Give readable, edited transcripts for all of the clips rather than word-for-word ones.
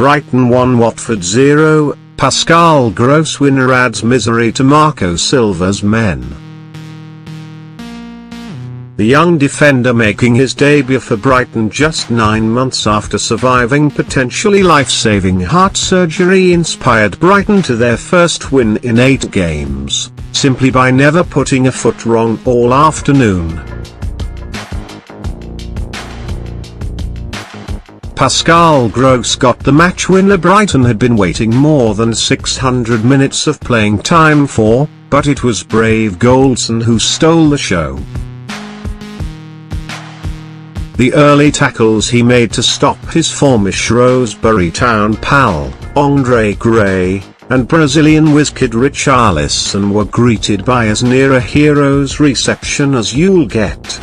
Brighton 1 Watford 0, Pascal Gross winner adds misery to Marco Silva's men. The young defender making his debut for Brighton just 9 months after surviving potentially life-saving heart surgery inspired Brighton to their first win in 8 games, simply by never putting a foot wrong all afternoon. Pascal Gross got the match winner Brighton had been waiting more than 600 minutes of playing time for, but it was brave Goldson who stole the show. The early tackles he made to stop his former Shrewsbury Town pal, Andre Gray, and Brazilian whiz-kid Richarlison were greeted by as near a hero's reception as you'll get.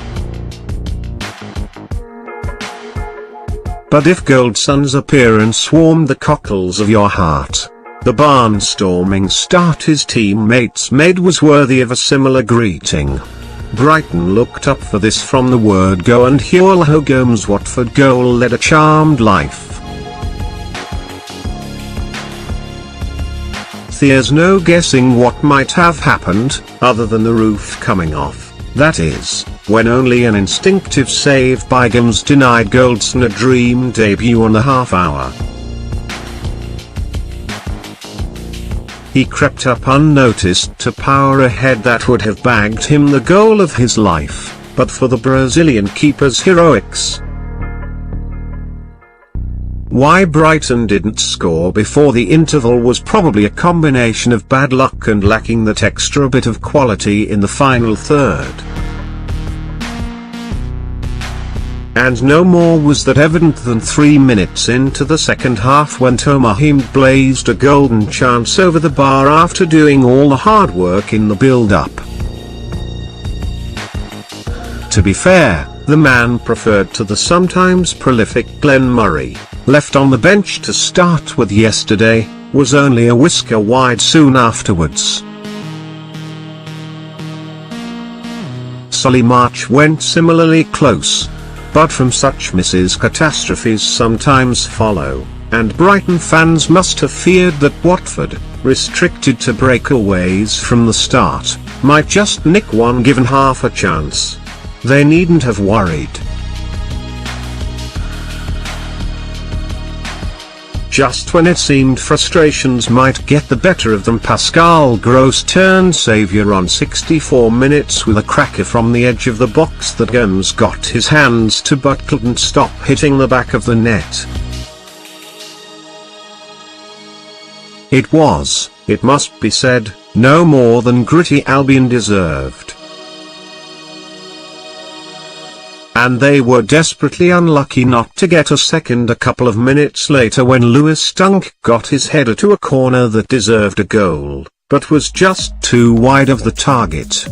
But if Goldson's appearance warmed the cockles of your heart, the barnstorming start his teammates made was worthy of a similar greeting. Brighton looked up for this from the word go, and Huel Hogom's Watford goal led a charmed life. There's no guessing what might have happened, other than the roof coming off. That is, when only an instinctive save by Gomes denied Goldson a dream debut on the half hour. He crept up unnoticed to power ahead that would have bagged him the goal of his life, but for the Brazilian keeper's heroics. Why Brighton didn't score before the interval was probably a combination of bad luck and lacking that extra bit of quality in the final third. And no more was that evident than 3 minutes into the second half when Tomahim blazed a golden chance over the bar after doing all the hard work in the build-up. To be fair, the man preferred to the sometimes prolific Glenn Murray, left on the bench to start with yesterday, was only a whisker wide soon afterwards. Solly March went similarly close, but from such misses catastrophes sometimes follow, and Brighton fans must have feared that Watford, restricted to breakaways from the start, might just nick one given half a chance. They needn't have worried. Just when it seemed frustrations might get the better of them, Pascal Gross turned saviour on 64 minutes with a cracker from the edge of the box that Gomes got his hands to but couldn't stop hitting the back of the net. It was, it must be said, no more than gritty Albion deserved. And they were desperately unlucky not to get a second a couple of minutes later when Lewis Dunk got his header to a corner that deserved a goal, but was just too wide of the target.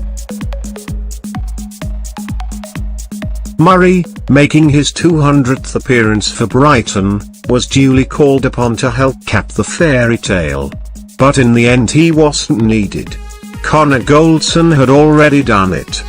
Murray, making his 200th appearance for Brighton, was duly called upon to help cap the fairy tale. But in the end he wasn't needed. Connor Goldson had already done it.